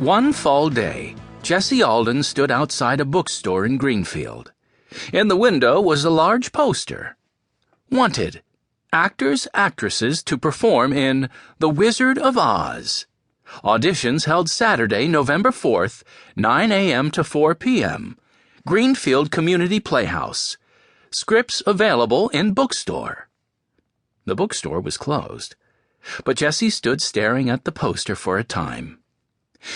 One fall day, Jessie Aldens stood outside a bookstore in Greenfield. In the window was a large poster. Wanted. Actors, actresses to perform in The Wizard of Oz. Auditions held Saturday, November 4th, 9 a.m. to 4 p.m. Greenfield Community Playhouse. Scripts available in bookstore. The bookstore was closed, but Jessie stood staring at the poster for a time.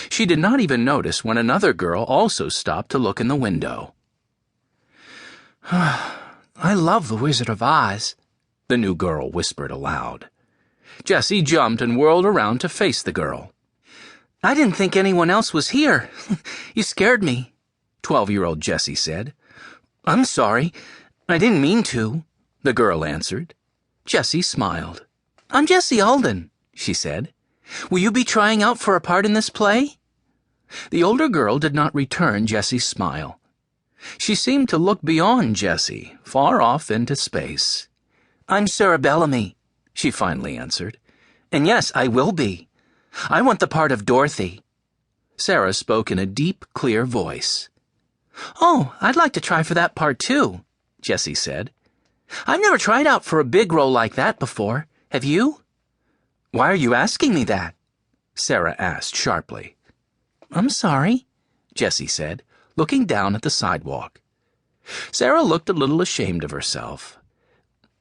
She did not even notice when another girl also stopped to look in the window. I love The Wizard of Oz, the new girl whispered aloud. Jessie jumped and whirled around to face the girl. I didn't think anyone else was here. You scared me, 12-year-old Jessie said. I'm sorry. I didn't mean to, the girl answered. Jessie smiled. I'm Jessie Alden, she said. Will you be trying out for a part in this play? The older girl did not return Jessie's smile. She seemed to look beyond Jessie, far off into space. I'm Sarah Bellamy, she finally answered. And yes, I will be. I want the part of Dorothy. Sarah spoke in a deep, clear voice. Oh, I'd like to try for that part too, Jessie said. I've never tried out for a big role like that before. Have you? Why are you asking me that? Sarah asked sharply. I'm sorry, Jessie said, looking down at the sidewalk. Sarah looked a little ashamed of herself.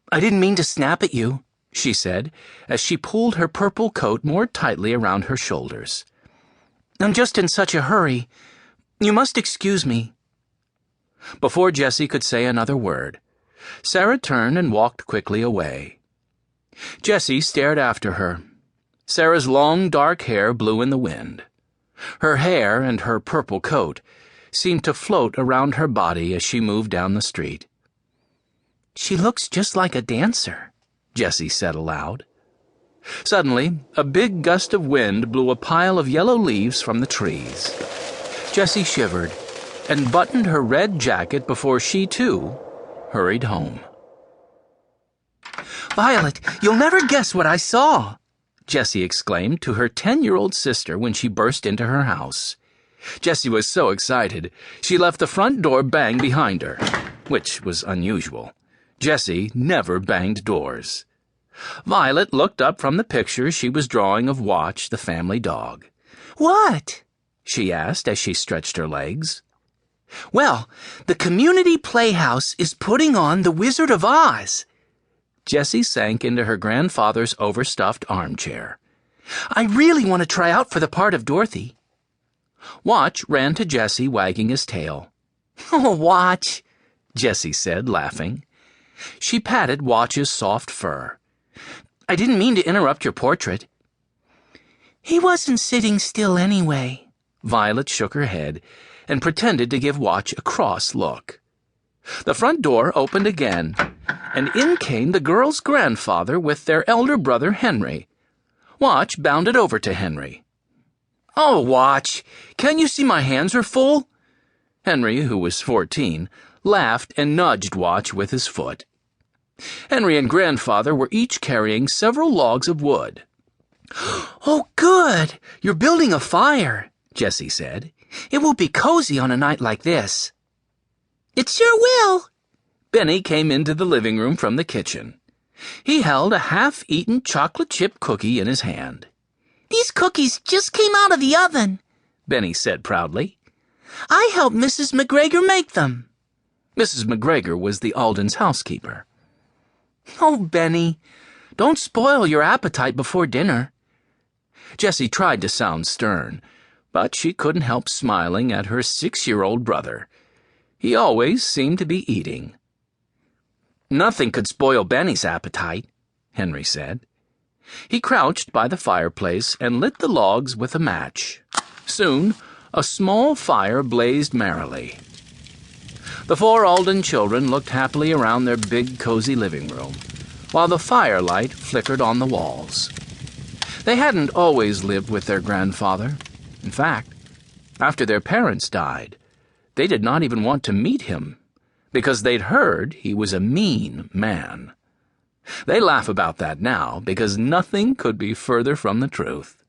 I didn't mean to snap at you, she said, as she pulled her purple coat more tightly around her shoulders. I'm just in such a hurry. You must excuse me. Before Jessie could say another word, Sarah turned and walked quickly away. Jessie stared after her. Sarah's long, dark hair blew in the wind. Her hair and her purple coat seemed to float around her body as she moved down the street. She looks just like a dancer, Jessie said aloud. Suddenly, a big gust of wind blew a pile of yellow leaves from the trees. Jessie shivered and buttoned her red jacket before she, too, hurried home. Violet, you'll never guess what I saw, Jessie exclaimed to her 10-year-old sister when she burst into her house. Jessie was so excited, she left the front door bang behind her, which was unusual. Jessie never banged doors. Violet looked up from the picture she was drawing of Watch, the family dog. What? She asked as she stretched her legs. Well, the community playhouse is putting on The Wizard of Oz. Jessie sank into her grandfather's overstuffed armchair. I really want to try out for the part of Dorothy. Watch ran to Jessie, wagging his tail. Oh, Watch, Jessie said, laughing. She patted Watch's soft fur. I didn't mean to interrupt your portrait. He wasn't sitting still anyway. Violet shook her head and pretended to give Watch a cross look. The front door opened again, and in came the girl's grandfather with their elder brother Henry. Watch bounded over to Henry. Oh, Watch, can't you see my hands are full? Henry, who was 14, laughed and nudged Watch with his foot. Henry and Grandfather were each carrying several logs of wood. Oh, good! You're building a fire, Jessie said. It will be cozy on a night like this. It sure will. Benny came into the living room from the kitchen. He held a half-eaten chocolate chip cookie in his hand. These cookies just came out of the oven, Benny said proudly. I helped Mrs. McGregor make them. Mrs. McGregor was the Aldens' housekeeper. Oh, Benny, don't spoil your appetite before dinner. Jessie tried to sound stern, but she couldn't help smiling at her 6-year-old brother. He always seemed to be eating. Nothing could spoil Benny's appetite, Henry said. He crouched by the fireplace and lit the logs with a match. Soon, a small fire blazed merrily. The 4 Alden children looked happily around their big, cozy living room, while the firelight flickered on the walls. They hadn't always lived with their grandfather. In fact, after their parents died, they did not even want to meet him, because they'd heard he was a mean man. They laugh about that now because nothing could be further from the truth.